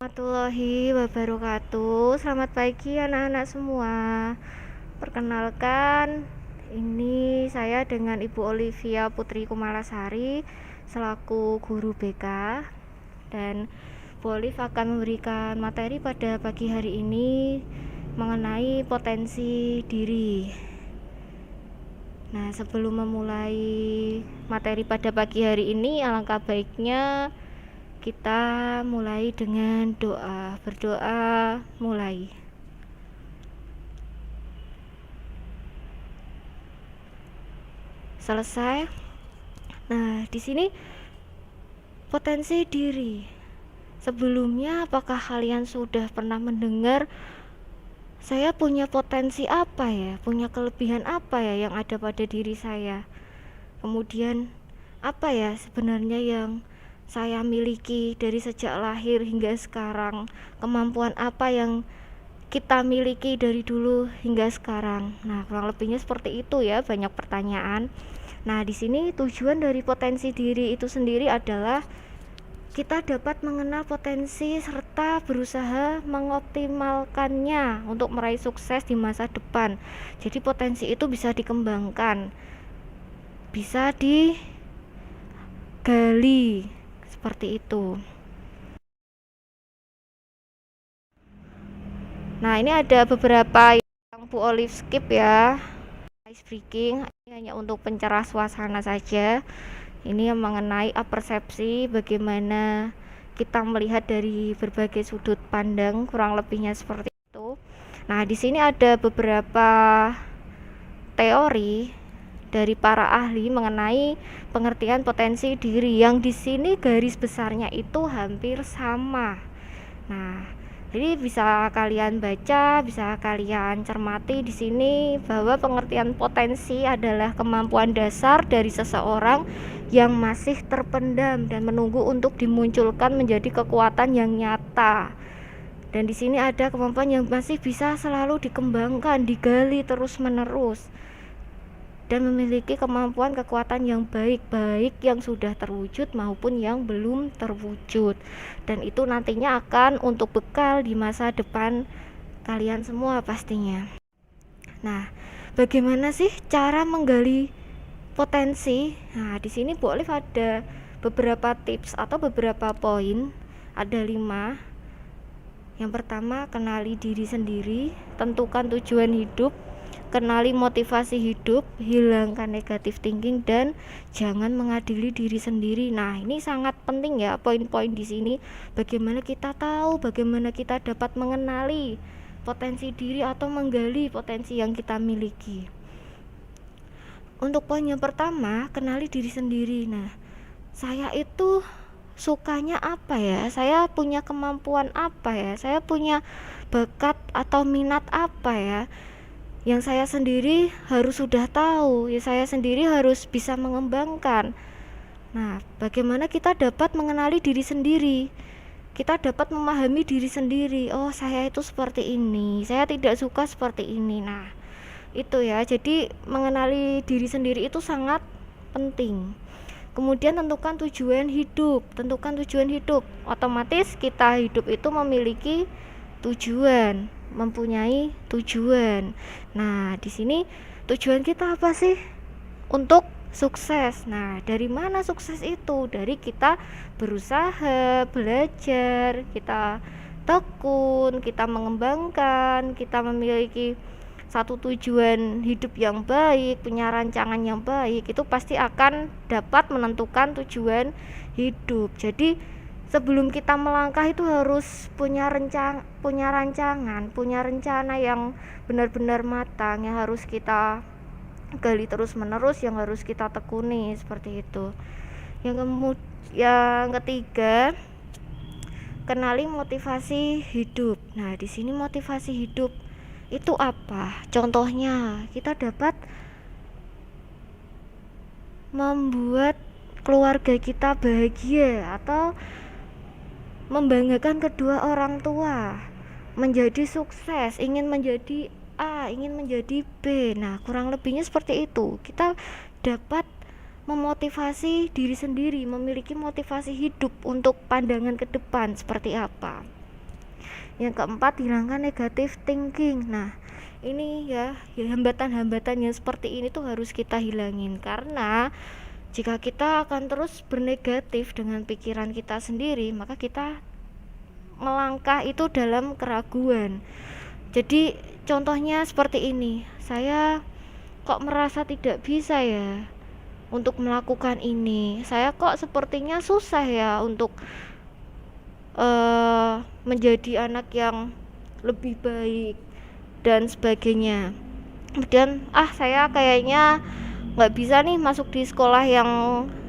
Warahmatullahi wabarakatuh. Selamat pagi anak-anak semua. Perkenalkan, ini saya dengan Ibu Olivia Putri Kumalasari selaku guru BK, dan Bu Oliv akan memberikan materi pada pagi hari ini mengenai potensi diri. Nah, sebelum memulai materi pada pagi hari ini, alangkah baiknya kita mulai dengan doa. Berdoa mulai. Selesai. Nah, di sini potensi diri. Sebelumnya, apakah kalian sudah pernah mendengar saya punya potensi apa ya? Punya kelebihan apa ya yang ada pada diri saya? Kemudian, apa ya sebenarnya yang saya miliki dari sejak lahir hingga sekarang? Kemampuan apa yang kita miliki dari dulu hingga sekarang? Nah, kurang lebihnya seperti itu ya, banyak pertanyaan. Nah, di sini tujuan dari potensi diri itu sendiri adalah kita dapat mengenal potensi serta berusaha mengoptimalkannya untuk meraih sukses di masa depan. Jadi potensi itu bisa dikembangkan, bisa digali, seperti itu. Nah, ini ada beberapa yang Bu Olive skip ya. Ice breaking ini hanya untuk pencerah suasana saja. Ini yang mengenai persepsi, bagaimana kita melihat dari berbagai sudut pandang, kurang lebihnya seperti itu. Nah, di sini ada beberapa teori dari para ahli mengenai pengertian potensi diri yang di sini garis besarnya itu hampir sama. Nah, jadi bisa kalian baca, bisa kalian cermati di sini bahwa pengertian potensi adalah kemampuan dasar dari seseorang yang masih terpendam dan menunggu untuk dimunculkan menjadi kekuatan yang nyata. Dan di sini ada kemampuan yang masih bisa selalu dikembangkan, digali terus-menerus, dan memiliki kemampuan kekuatan yang baik yang sudah terwujud maupun yang belum terwujud, dan itu nantinya akan untuk bekal di masa depan kalian semua pastinya. Nah, bagaimana sih cara menggali potensi? Nah, di sini Bu Olive ada beberapa tips atau beberapa poin, ada 5. Yang pertama, kenali diri sendiri, tentukan tujuan hidup, kenali motivasi hidup, hilangkan negatif thinking, dan jangan mengadili diri sendiri. Nah, ini sangat penting ya poin-poin di sini. Bagaimana kita tahu, bagaimana kita dapat mengenali potensi diri atau menggali potensi yang kita miliki. Untuk poin yang pertama, kenali diri sendiri. Nah, saya itu sukanya apa ya? Saya punya kemampuan apa ya? Saya punya bakat atau minat apa ya? Yang saya sendiri harus sudah tahu, ya saya sendiri harus bisa mengembangkan. Nah, bagaimana kita dapat mengenali diri sendiri? Kita dapat memahami diri sendiri. Oh, saya itu seperti ini, saya tidak suka seperti ini. Nah, itu ya. Jadi mengenali diri sendiri itu sangat penting. Kemudian tentukan tujuan hidup. Otomatis kita hidup itu memiliki tujuan, mempunyai tujuan. Nah, di sini tujuan kita apa sih? Untuk sukses. Nah, dari mana sukses itu? Dari kita berusaha, belajar, kita tekun, kita mengembangkan, kita memiliki satu tujuan hidup yang baik, punya rancangan yang baik, itu pasti akan dapat menentukan tujuan hidup. Jadi sebelum kita melangkah itu harus punya rancangan, punya rencana yang benar-benar matang, yang harus kita gali terus-menerus, yang harus kita tekuni, seperti itu. Yang ketiga, kenali motivasi hidup. Nah, di sini motivasi hidup itu apa? Contohnya, kita dapat membuat keluarga kita bahagia atau membanggakan kedua orang tua, menjadi sukses, ingin menjadi A, ingin menjadi B. Nah, kurang lebihnya seperti itu. Kita dapat memotivasi diri sendiri, memiliki motivasi hidup untuk pandangan ke depan seperti apa. Yang keempat, hilangkan negative thinking. Nah, ini ya hambatan-hambatan yang seperti ini tuh harus kita hilangin, karena jika kita akan terus bernegatif dengan pikiran kita sendiri, maka kita melangkah itu dalam keraguan. Jadi contohnya seperti ini, saya kok merasa tidak bisa ya untuk melakukan ini, saya kok sepertinya susah ya untuk menjadi anak yang lebih baik dan sebagainya. Kemudian saya kayaknya nggak bisa nih masuk di sekolah yang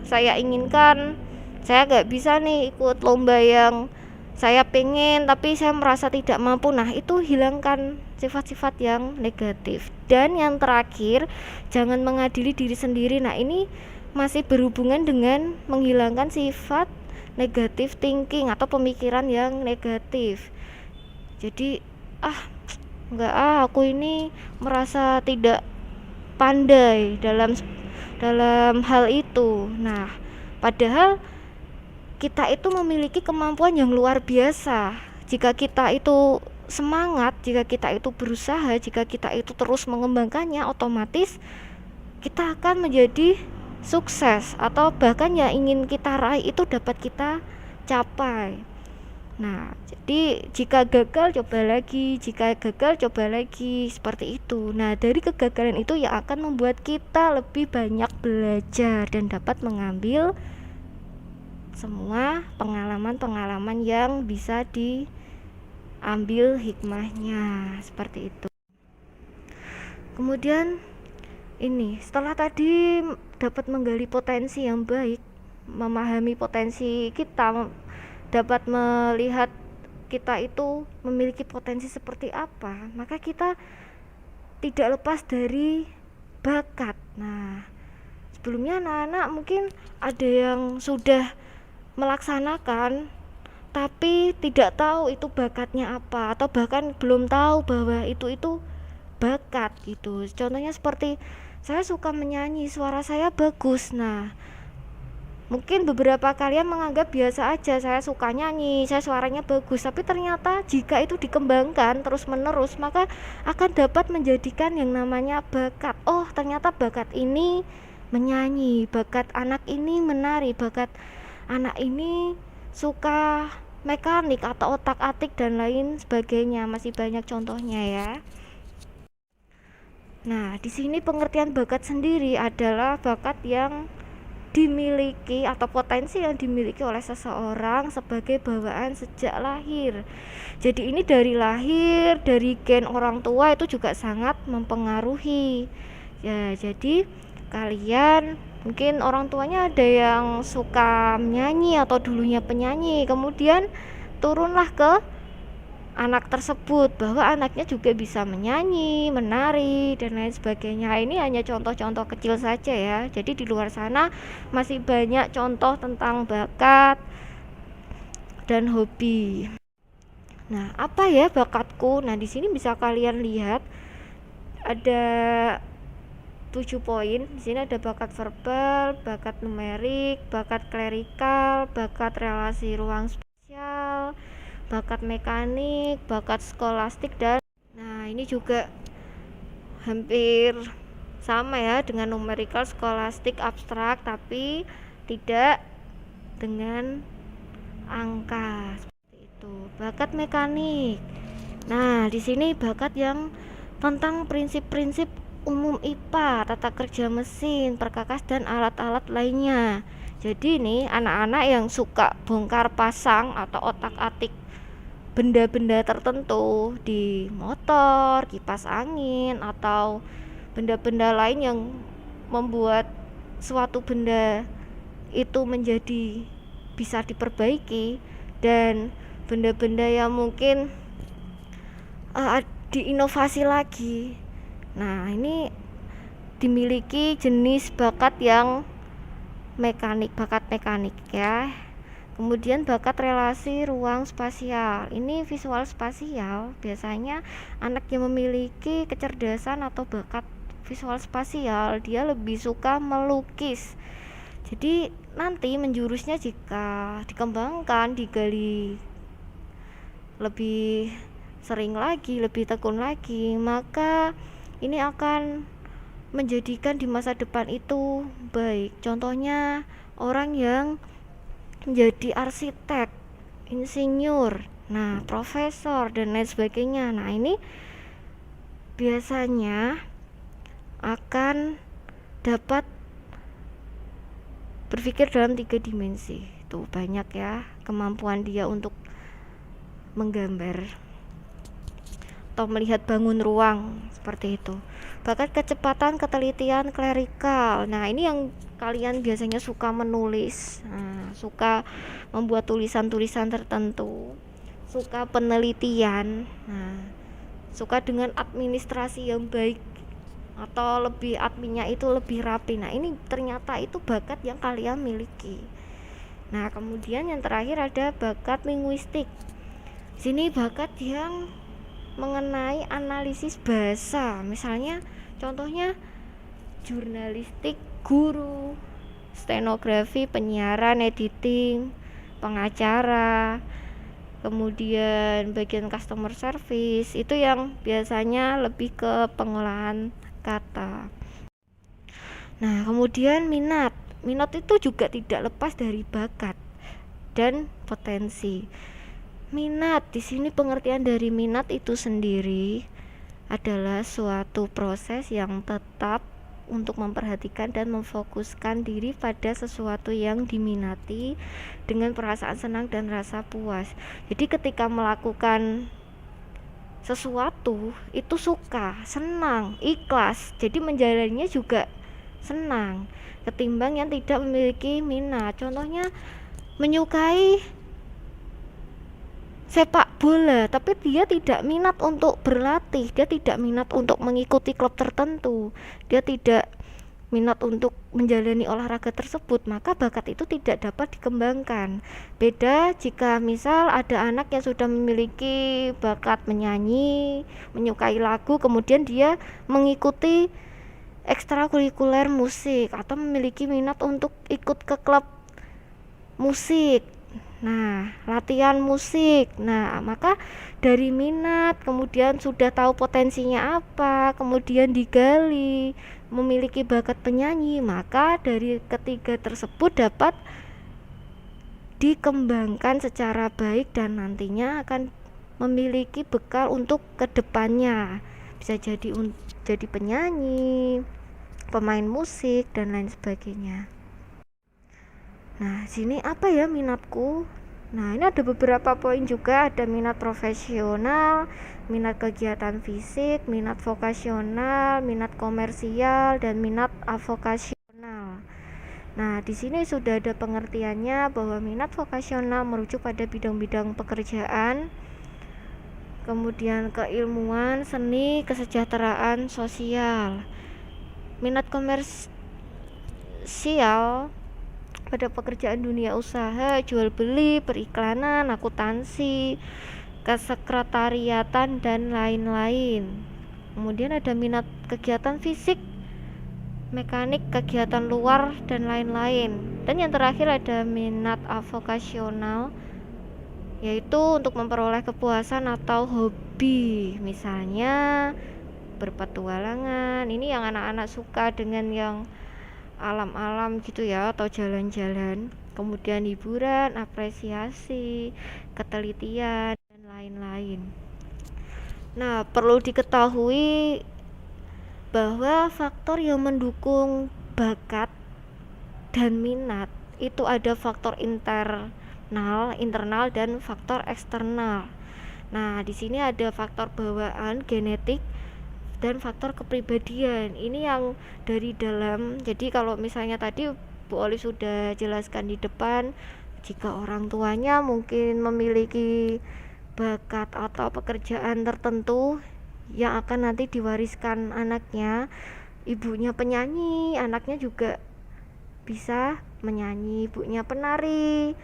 saya inginkan, saya nggak bisa nih ikut lomba yang saya pengen, tapi saya merasa tidak mampu. Nah, itu hilangkan sifat-sifat yang negatif. Dan yang terakhir, jangan mengadili diri sendiri. Nah, ini masih berhubungan dengan menghilangkan sifat negative thinking atau pemikiran yang negatif. Jadi enggak, aku ini merasa tidak pandai dalam hal itu. Nah, padahal kita itu memiliki kemampuan yang luar biasa. Jika kita itu semangat, jika kita itu berusaha, jika kita itu terus mengembangkannya, otomatis kita akan menjadi sukses, atau bahkan yang ingin kita raih itu dapat kita capai. Nah, jadi jika gagal coba lagi, jika gagal coba lagi, seperti itu. Nah, dari kegagalan itu yang akan membuat kita lebih banyak belajar dan dapat mengambil semua pengalaman-pengalaman yang bisa diambil hikmahnya, seperti itu. Kemudian ini, setelah tadi dapat menggali potensi yang baik, memahami potensi kita, dapat melihat kita itu memiliki potensi seperti apa, maka kita tidak lepas dari bakat. Nah, sebelumnya anak-anak mungkin ada yang sudah melaksanakan tapi tidak tahu itu bakatnya apa, atau bahkan belum tahu bahwa itu bakat gitu. Contohnya seperti saya suka menyanyi, suara saya bagus. Nah, mungkin beberapa kalian menganggap biasa aja, saya suka nyanyi, saya suaranya bagus, tapi ternyata jika itu dikembangkan terus menerus, maka akan dapat menjadikan yang namanya bakat. Oh, ternyata bakat ini menyanyi, bakat anak ini menari, bakat anak ini suka mekanik atau otak-atik dan lain sebagainya. Masih banyak contohnya ya. Nah, di sini pengertian bakat sendiri adalah bakat yang dimiliki atau potensi yang dimiliki oleh seseorang sebagai bawaan sejak lahir. Jadi ini dari lahir, dari gen orang tua itu juga sangat mempengaruhi. Ya, jadi kalian mungkin orang tuanya ada yang suka menyanyi atau dulunya penyanyi, kemudian turunlah ke anak tersebut bahwa anaknya juga bisa menyanyi, menari dan lain sebagainya. Ini hanya contoh-contoh kecil saja ya. Jadi di luar sana masih banyak contoh tentang bakat dan hobi. Nah, apa ya bakatku? Nah, di sini bisa kalian lihat ada 7 poin. Di sini ada bakat verbal, bakat numerik, bakat klerikal, bakat relasi ruang spasial, bakat mekanik, bakat skolastik, dan ini juga hampir sama ya dengan numerikal, skolastik, abstrak, tapi tidak dengan angka seperti itu. Bakat mekanik. Nah, di sini bakat yang tentang prinsip-prinsip umum IPA, tata kerja mesin, perkakas dan alat-alat lainnya. Jadi ini anak-anak yang suka bongkar pasang atau otak-atik benda-benda tertentu di motor, kipas angin, atau benda-benda lain yang membuat suatu benda itu menjadi bisa diperbaiki, dan benda-benda yang mungkin diinovasi lagi. Nah, ini dimiliki jenis bakat yang mekanik, bakat mekanik ya. Kemudian bakat relasi ruang spasial. Ini visual spasial, biasanya anak yang memiliki kecerdasan atau bakat visual spasial, dia lebih suka melukis. Jadi nanti menjurusnya jika dikembangkan, digali lebih sering lagi, lebih tekun lagi, maka ini akan menjadikan di masa depan itu baik. Contohnya orang yang menjadi arsitek, insinyur, nah profesor dan lain sebagainya. Nah ini biasanya akan dapat berpikir dalam 3 dimensi. Tuh banyak ya kemampuan dia untuk menggambar atau melihat bangun ruang seperti itu. Bakat kecepatan, ketelitian, klerikal. Nah ini yang kalian biasanya suka menulis, suka membuat tulisan-tulisan tertentu, suka penelitian, suka dengan administrasi yang baik, atau lebih adminnya itu lebih rapi. Nah ini ternyata itu bakat yang kalian miliki. Nah kemudian yang terakhir ada bakat linguistik. Sini bakat yang mengenai analisis bahasa, misalnya contohnya jurnalistik, guru, stenografi, penyiaran, editing, pengacara, kemudian bagian customer service, itu yang biasanya lebih ke pengolahan kata. Nah kemudian minat itu juga tidak lepas dari bakat dan potensi. Minat di sini, pengertian dari minat itu sendiri adalah suatu proses yang tetap untuk memperhatikan dan memfokuskan diri pada sesuatu yang diminati dengan perasaan senang dan rasa puas. Jadi ketika melakukan sesuatu itu suka, senang, ikhlas, jadi menjalaninya juga senang, ketimbang yang tidak memiliki minat. Contohnya menyukai sepak bola tapi dia tidak minat untuk berlatih, dia tidak minat untuk mengikuti klub tertentu, dia tidak minat untuk menjalani olahraga tersebut, maka bakat itu tidak dapat dikembangkan. Beda jika misal ada anak yang sudah memiliki bakat menyanyi, menyukai lagu, kemudian dia mengikuti ekstrakurikuler musik atau memiliki minat untuk ikut ke klub musik, nah latihan musik. Nah maka dari minat, kemudian sudah tahu potensinya apa, kemudian digali, memiliki bakat penyanyi, maka dari ketiga tersebut dapat dikembangkan secara baik dan nantinya akan memiliki bekal untuk kedepannya, bisa jadi penyanyi, pemain musik dan lain sebagainya. Nah, sini apa ya minatku? Nah, ini ada beberapa poin juga, ada minat profesional, minat kegiatan fisik, minat vokasional, minat komersial, dan minat avokasional. Nah, di sini sudah ada pengertiannya bahwa minat vokasional merujuk pada bidang-bidang pekerjaan, kemudian keilmuan, seni, kesejahteraan sosial. Minat komersial pada pekerjaan dunia usaha, jual beli, periklanan, akuntansi, kesekretariatan dan lain-lain. Kemudian ada minat kegiatan fisik, mekanik, kegiatan luar dan lain-lain. Dan yang terakhir ada minat avokasional, yaitu untuk memperoleh kepuasan atau hobi, misalnya berpetualangan. Ini yang anak-anak suka dengan yang alam-alam gitu ya, atau jalan-jalan. Kemudian hiburan, apresiasi, ketelitian dan lain-lain. Nah, perlu diketahui bahwa faktor yang mendukung bakat dan minat itu ada faktor internal dan faktor eksternal. Nah, di sini ada faktor bawaan, genetik, dan faktor kepribadian. Ini yang dari dalam. Jadi kalau misalnya tadi Bu Oli sudah jelaskan di depan, jika orang tuanya mungkin memiliki bakat atau pekerjaan tertentu yang akan nanti diwariskan anaknya, ibunya penyanyi, anaknya juga bisa menyanyi. Ibunya penari,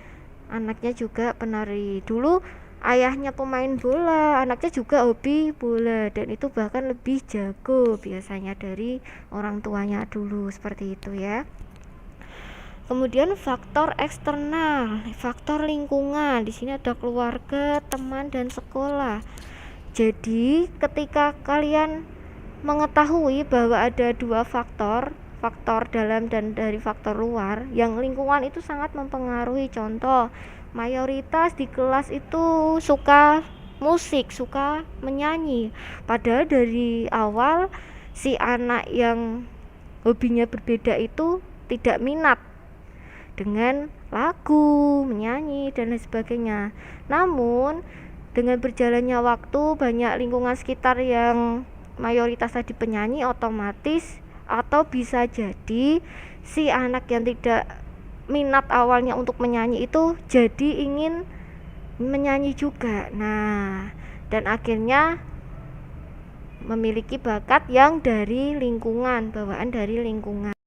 anaknya juga penari. Dulu ayahnya pemain bola, anaknya juga hobi bola, dan itu bahkan lebih jago biasanya dari orang tuanya dulu, seperti itu ya. Kemudian faktor eksternal, faktor lingkungan. Di sini ada keluarga, teman, dan sekolah. Jadi, ketika kalian mengetahui bahwa ada dua faktor, faktor dalam dan dari faktor luar, yang lingkungan itu sangat mempengaruhi. Contoh, mayoritas di kelas itu suka musik, suka menyanyi. Padahal dari awal si anak yang hobinya berbeda itu tidak minat dengan lagu, menyanyi, dan lain sebagainya. Namun dengan berjalannya waktu, banyak lingkungan sekitar yang mayoritas tadi penyanyi, otomatis atau bisa jadi si anak yang tidak minat awalnya untuk menyanyi itu jadi ingin menyanyi juga. Nah, dan akhirnya memiliki bakat yang dari lingkungan, bawaan dari lingkungan.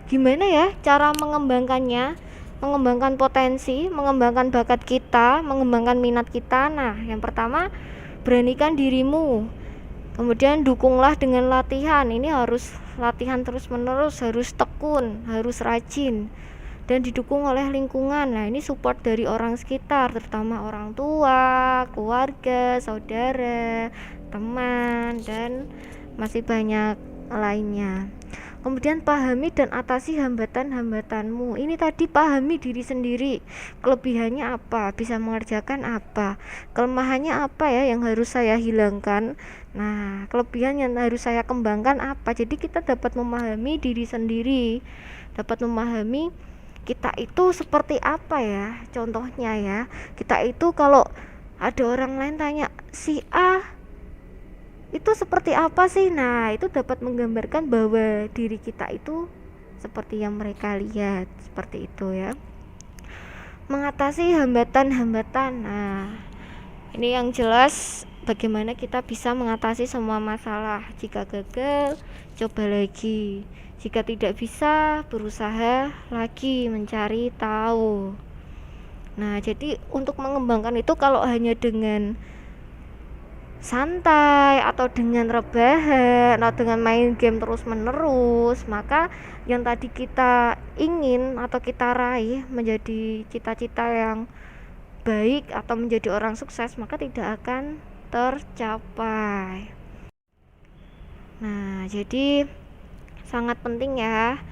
Gimana ya cara mengembangkannya? Mengembangkan potensi, mengembangkan bakat kita, mengembangkan minat kita. Nah, yang pertama, beranikan dirimu. Kemudian dukunglah dengan latihan. Ini harus latihan terus-menerus, harus tekun, harus rajin, dan didukung oleh lingkungan. Nah, ini support dari orang sekitar, terutama orang tua, keluarga, saudara, teman, dan masih banyak lainnya. Kemudian pahami dan atasi hambatan-hambatanmu. Ini tadi pahami diri sendiri, kelebihannya apa, bisa mengerjakan apa, kelemahannya apa ya yang harus saya hilangkan. Nah, kelebihan yang harus saya kembangkan apa. Jadi kita dapat memahami diri sendiri, dapat memahami kita itu seperti apa ya. Contohnya ya, kita itu kalau ada orang lain tanya, si A itu seperti apa sih? Nah, itu dapat menggambarkan bahwa diri kita itu seperti yang mereka lihat, seperti itu ya. Mengatasi hambatan-hambatan. Nah, ini yang jelas bagaimana kita bisa mengatasi semua masalah. Jika gagal, coba lagi. Jika tidak bisa, berusaha lagi mencari tahu. Nah, jadi untuk mengembangkan itu kalau hanya dengan santai atau dengan rebahan atau dengan main game terus menerus, maka yang tadi kita ingin atau kita raih menjadi cita-cita yang baik atau menjadi orang sukses, maka tidak akan tercapai. Nah, jadi sangat penting ya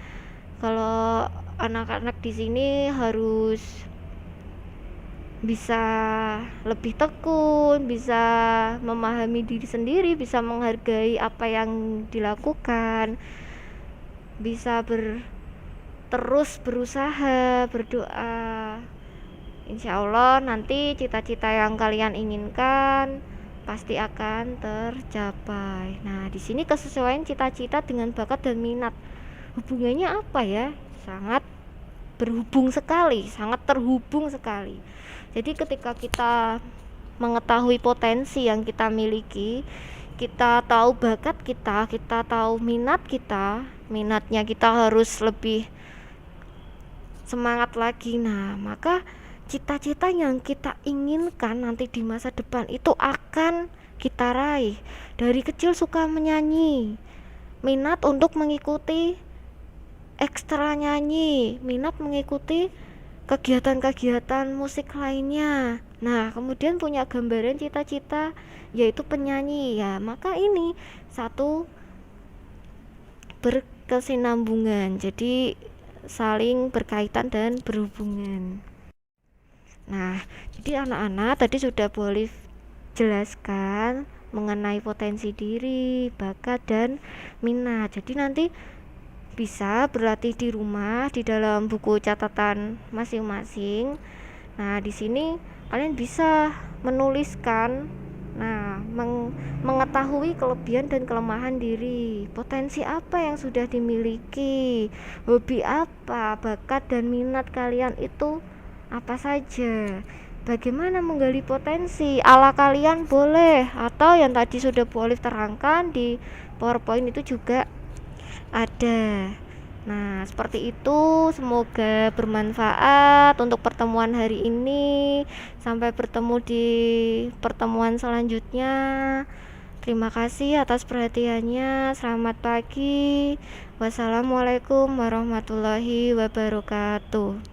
kalau anak-anak di sini harus bisa lebih tekun, bisa memahami diri sendiri, bisa menghargai apa yang dilakukan, bisa terus berusaha, berdoa. Insya Allah nanti cita-cita yang kalian inginkan pasti akan tercapai. Nah, di sini kesesuaian cita-cita dengan bakat dan minat. Hubungannya apa ya? Sangat berhubung sekali, sangat terhubung sekali. Jadi ketika kita mengetahui potensi yang kita miliki, kita tahu bakat kita tahu minat kita, minatnya kita harus lebih semangat lagi. Nah, maka cita-cita yang kita inginkan nanti di masa depan itu akan kita raih. Dari kecil suka menyanyi, minat untuk mengikuti ekstra nyanyi, minat mengikuti kegiatan-kegiatan musik lainnya. Nah, kemudian punya gambaran cita-cita yaitu penyanyi ya, maka ini satu berkesinambungan, jadi saling berkaitan dan berhubungan. Nah, jadi anak-anak tadi sudah boleh jelaskan mengenai potensi diri, bakat, dan minat. Jadi nanti bisa berlatih di rumah di dalam buku catatan masing-masing. Nah, di sini kalian bisa menuliskan, mengetahui kelebihan dan kelemahan diri, potensi apa yang sudah dimiliki, hobi apa, bakat dan minat kalian itu apa saja. Bagaimana menggali potensi ala kalian boleh, atau yang tadi sudah boleh terangkan di PowerPoint itu juga ada. Nah, seperti itu. Semoga bermanfaat untuk pertemuan hari ini. Sampai bertemu di pertemuan selanjutnya. Terima kasih atas perhatiannya. Selamat pagi. Wassalamualaikum warahmatullahi wabarakatuh.